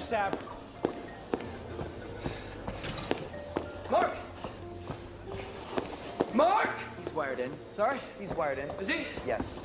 Sav. Mark! Mark! He's wired in. Sorry? He's wired in. Is he? Yes.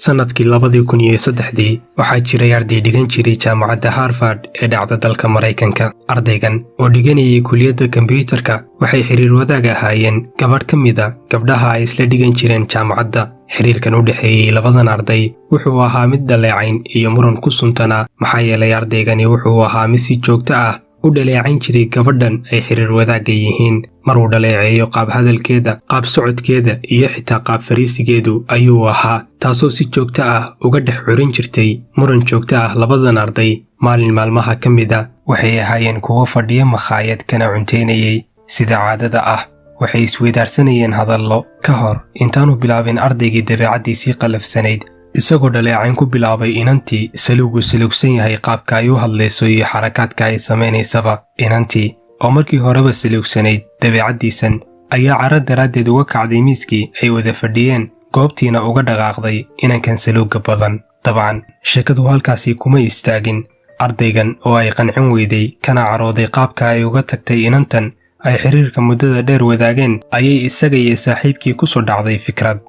sanadkii 2003 waxaa jiray arday dhigan jiray jaamacadda Harvard ee dhacda dalka Mareykanka. Ardaygan oo dhiganayay kulliyadda kombiyuutarka waxay xiriir wadaag ahaayeen gabadh ka mid ah gabdhaha ay isla dhigan jireen jaamacadda. xiriirkan u dhaxeeyay labadan arday wuxuu ahaa mid dhaleecayn iyo muran ku suntanaa maxaa yeelay ardaygani wuxuu ahaa mid si joogto ah u dhaleecayn jiray gabadhan ay xiriir wadaagga yihiin. maruu dhaleeceeyo qaab hadalkeeda, qaab socodkeeda iyo xitaa qaab fariisigeedu ayuu ahaa, taasoo si joogto ah uga dhex curin jirtay muran joogto ah labadan arday. maalin maalmaha ka mid ah waxay ahaayeen kuwo fadhiya makhaayad kana cuntaynayay sida caadada ah. waxay isweydaarsanayeen hadallo ka hor intaanu bilaabin ardaygii dabeecaddiisii qalafsanayd, isagoo dhaleecayn ku bilaabay inantii saluugu salugsan yahay qaabka ay u hadlayso iyo xarakaadka ay samaynaysaba. inantii oo markii horeba saluugsanayd dabeecaddiisan ayaa caro daraaddeed uga kacday miiskii ay wada fadhiyeen, goobtiina uga dhaqaaqday inankan saluugga badan. dabcan sheekadu halkaasii kuma istaagin. ardaygan oo ay qancin weyday kana carooday qaabka ay uga tagtay inantan ay xiriirka muddada dheer wadaageen ayay isaga iyo saaxiibkii ku soo dhacday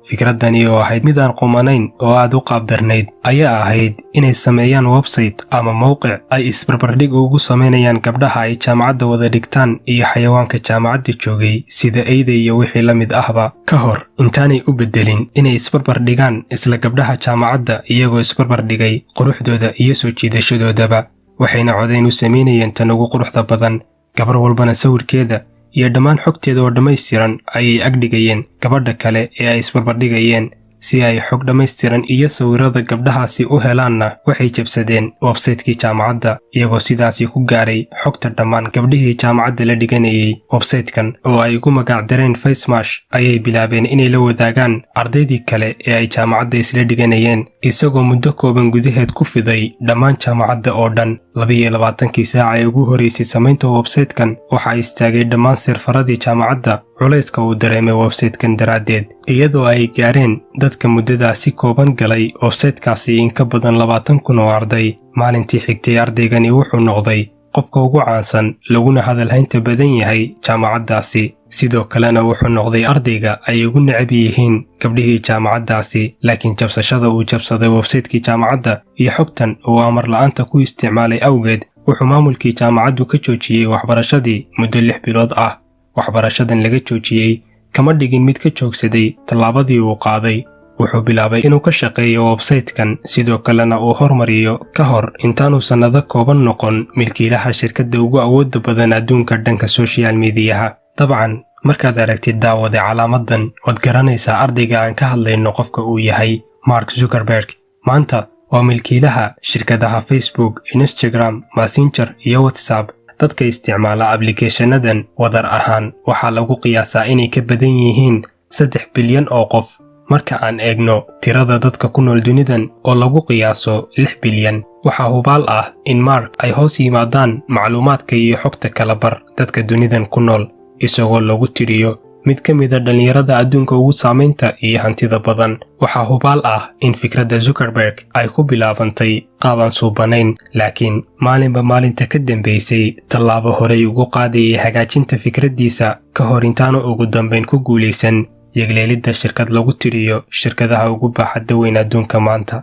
fikraddani oo ahayd mid aan qumanayn oo aad u qaabdarnayd ayaa ahayd inay sameeyaan website ama mowqic ay isbarbardhig ugu samaynayaan gabdhaha ay jaamacadda wada dhigtaan iyo xayawaanka jaamacadda joogay sida eyda iyo wixii la mid ahba, ka hor intaanay u beddelin inay isbarbardhigaan isla gabdhaha jaamacadda iyagoo isbarbardhigay quruxdooda iyo soo jiidashadoodaba. waxayna codayn u samaynayeen tan ugu quruxda badan, gabar walbana sawirkeeda iyo dhammaan xogteeda oo dhammaystiran ayay agdhigayeen gabadha kale ee ay isbarbardhigayeen. si ay xog dhammaystiran iyo sawirrada gabdhahaasi u helaanna waxay jabsadeen websaytekii jaamacadda, iyagoo sidaasi ku gaaray xogta dhammaan gabdhihii jaamacadda la dhiganayay. websaytekan oo ay ugu magacdareen facemash ayay bilaabeen inay la wadaagaan ardaydii kale ee ay jaamacadda isla dhiganayeen, isagoo muddo kooban gudaheed ku fiday dhammaan jaamacadda oo dhan. 22 saac ee ugu horeysay samaynta websaytekan waxaa istaagay dhammaan serfaradii jaamacadda culayska uu dareemay websaytekan daraaddeed, iyadoo ay gaareen dadka muddadaasi kooban galay websaytekaasi in ka badan 20,000 oo arday. maalintii xigtay ardaygani wuxuu noqday qofka ugu caansan laguna hadalhaynta badan yahay jaamacaddaasi. sidoo kalena wuxuu noqday ardayga ay ugu necab yihiin gabdhihii jaamacaddaasi. laakiin jabsashada uu jabsaday websaytekii jaamacadda iyo xogtan uu amar la'aanta ku isticmaalay awgeed wuxuu maamulkii jaamacaddu ka joojiyey waxbarashadii muddo 6 bilood ah. waxbarashadan laga joojiyey kama dhigin mid ka joogsaday tallaabadii uu qaaday. wuxuu bilaabay inuu ka shaqeeyo websaytekan, sidoo kalena uu hormariyo ka hor intaanu sannado kooban noqon milkiilaha shirkadda ugu awoodda badan adduunka dhanka social mediyaha. dabcan markaad aragtid daawade calaamadan waad garanaysaa ardayga aan ka hadlayno qofka uu yahay Mark Zuckerberg. maanta waa milkiilaha shirkadaha Facebook, Instagram, Messenger iyo WhatsApp. dadka isticmaala ablicationadan wadar ahaan waxaa lagu qiyaasaa inay ka badan yihiin 3 bilyan oo qof. marka aan eegno tirada dadka ku nool dunidan oo lagu qiyaaso 6 bilyan, waxaa hubaal ah in Mark ay hoos yimaadaan macluumaadka iyo xogta kala bar dadka dunidan ku nool, isagoo lagu tiriyo mid ka mid ah dhalinyarada adduunka ugu saamaynta iyo hantida badan. waxaa hubaal ah in fikradda Zuckerberg ay ku bilaabantay qaab aan suubanayn, laakiin maalinba maalinta ka dambaysay tallaabo horey ugu qaadayay hagaajinta fikraddiisa ka hor intaanu ugu dambayn ku guulaysan yegleelidda shirkad lagu tiriyo shirkadaha ugu baaxadda weyn adduunka maanta.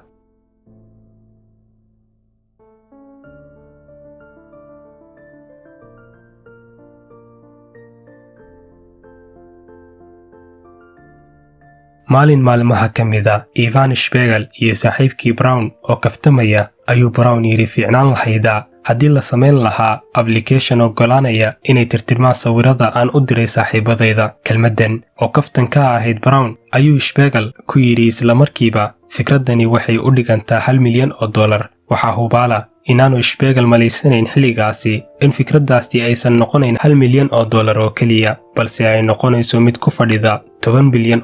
maalin maalmaha ka mid ah Ivan Spiegel iyo saaxiibkii Brown oo kaftamaya ayuu Brown yiri fiicnaan lahayda haddii la samayn lahaa application ogolaanaya inay tirtirmaan sawirada aan u diray saaxiibadayda. kelmaddan oo kaftan ka ahayd Brown ayuu Spiegel ku yiri isla markiiba fikraddani waxay u dhigantaa $1 milyan. waxaa hubaala inaanu Spiegel malaysanayn xilligaasi in fikraddaasi aysan noqonayn $1 milyan oo keliya, balse ay noqonayso mid ku fadhida $10 bilyan.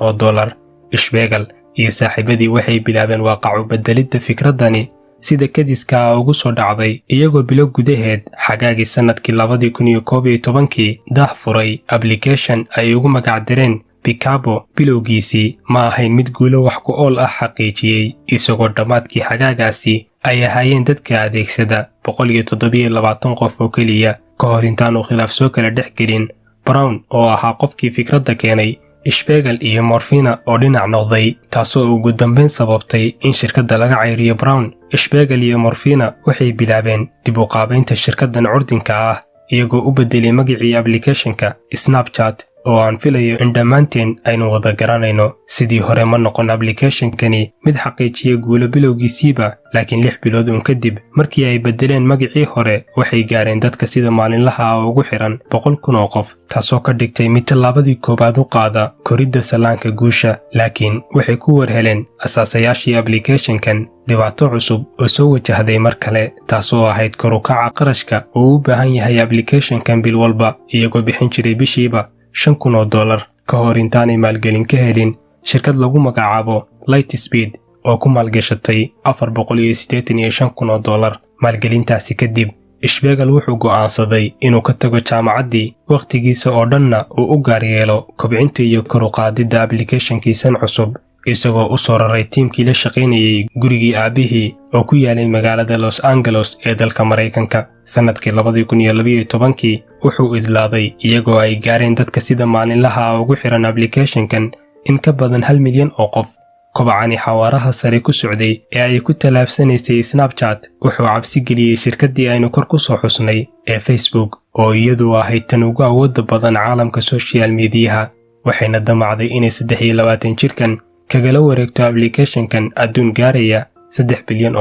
Spiegel iyo saaxiibadii waxay bilaabeen waaqacu beddelidda fikraddani sida kadiska ugu soo dhacday, iyagoo bilo gudaheed xagaagii sanadkii 2011 daah furay application ay ugu magacdareen Picabo. bilowgiisii ma ahayn mid guulo wax ku ool ah xaqiijiyey, isagoo dhammaadkii xagaagaasi ay ahaayeen dadka adeegsada 127 qof oo keliya ka hor intaanu khilaaf soo kala dhex gelin Brown oo ahaa qofkii fikradda keenay Spiegel iyo Morfina oo dhinac noqday taasoo ugu dambeyn sababtay in shirkadda laga cayriyo Brown. Spiegel iyo Morfina waxay bilaabeen dib u qaabaynta shirkaddan curdinka ah iyagoo u bedelay magacii applicationka Snapchat oo aan filayo in dhammaanteen aynu wada garanayno. Sidii hore ma noqon applicationkani mid xaqiijiya guulo bilowgiisiiba, laakiin 6 bilood kadib markii ay bedeleen magacii hore waxay gaareen dadka sida maalinlaha ah ugu xiran 100,000 oo qof, taasoo ka dhigtay mid tallaabadii koobaad u qaada koridda salaanka guusha. Laakiin waxay ku warheleen asaasayaashii applicationkan dhibaato cusub oo soo wajahday mar kale, taasoo ahayd kor u kaca qarashka oo u baahan yahay applicationkan bil walba, iyagoo bixin jiray bishiiba $5,000 ka hor intaanay maalgelin ka helin shirkad lagu magacaabo Lightspeed oo ku maalgashatay $485,000. Maalgelintaasi kadib, Spiegel wuxuu go'aansaday inuu ka tago jaamacaddii waqtigiisa oo dhanna uu u gaar yeelo kobcinta iyo kor u qaadidda applicationkiisan cusub, isagoo u soo raray tiimkii la shaqaynayay gurigii aabihii oo ku yaalay magaalada Los Angeles ee dalka Mareykanka. Sanadkii 2012 wuxuu idlaaday iyagoo ay gaareen dadka sida maalinlaha ah ugu xiran applicationkan in ka badan 1 milyan oo qof. Kobcani xawaaraha sare ku socday ee ay ku tallaabsanaysay Snapchat wuxuu cabsi geliyey shirkaddii aynu kor ku soo xusnay ee Facebook oo iyadu ahayd tan ugu awoodda badan caalamka social mediaha, waxayna damacday inay 23 jirkan kagala wareegto applicationkan adduun gaaraya $3 bilyan.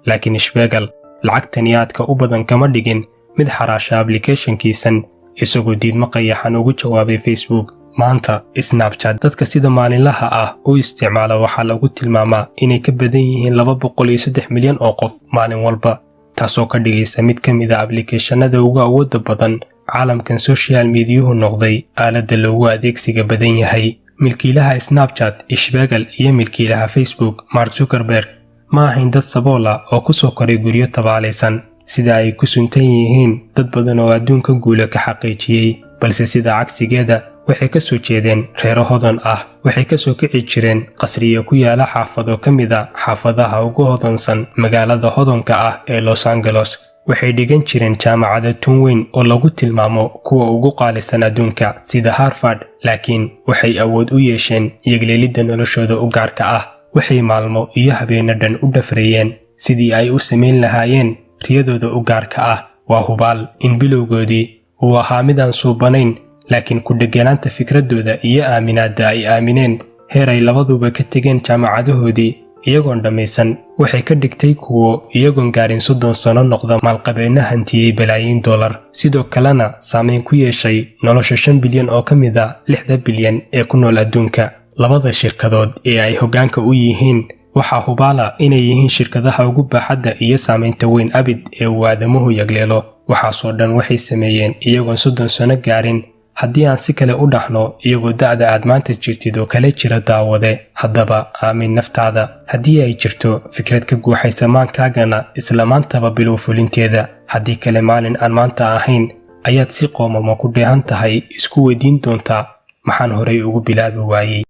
Laakiin Spiegel lacagtan aadka u badan kama dhigin mid xaraasha applicationkiisan, isagoo diidmo qayaxan ugu jawaabay Facebook. Maanta Snapchat dadka sida maalinlaha ah u isticmaala waxaa lagu tilmaamaa inay ka badan yihiin 203 milyan oo qof maalin walba, taasoo ka dhigaysa mid ka mid ah applicationada ugu awoodda badan caalamkan social mediahu noqday aaladda loogu adeegsiga badan yahay. Milkiilaha Snapchat Spiegel iyo milkiilaha Facebook Mark Zuckerberg ma ahayn dad sabool ah oo ku soo koray guryo tabaalaysan sida ay ku suntan yihiin dad badan oo adduunka guula ka xaqiijiyey, balse sida cagsigeeda waxay ka soo jeedeen reero hodan ah. Waxay ka soo kici jireen qasriyo ku yaala xaafado ka mid ah xaafadaha ugu hodansan magaalada hodanka ah ee Los Angeles. Waxay dhigan jireen jaamacada tun weyn oo lagu tilmaamo kuwa ugu qaalisan adduunka sida Harvard, laakiin waxay awood u yeesheen yagleelidda noloshooda u gaarka ah. Waxay maalmo iyo habeenno dhan u dhafreeyeen sidii ay u samayn lahaayeen riyadooda u gaarka ah. Waa hubaal in bilowgoodii uu ahaa mid aan suubanayn, laakiin ku dheganaanta fikradooda iyo aaminaadda ay aamineen heer ay labaduba ka tegeen jaamacadahoodii iyagoon dhammaysan waxay ka dhigtay kuwo iyagoon gaarin 30 sano noqda maalqabeenno hantiyey balaayiin dollar, sidoo kalena saameyn ku yeeshay nolosha 5 bilyan oo ka mid ah 6 bilyan ee ku nool adduunka. Labada shirkadood ee ay hoggaanka u yihiin waxaa hubaala inay yihiin shirkadaha ugu baaxadda iyo saameynta weyn abid ee uu aadamuhu yagleelo. Waxaasoo dhan waxay sameeyeen iyagoon 30 sano gaarin. Haddii aan si kale u dhaxno, iyagoo da'da aad maanta jirtid oo kale jira daawade, haddaba aamin naftaada. Haddii ay jirto fikrad ka guuxaysa maankaagana isla maantaba bilow fulinteeda. Haddii kale maalin aan maanta ahayn ayaad si qoomamo ku dheehan tahay isku weydiin doontaa maxaan horay ugu bilaabi waayey.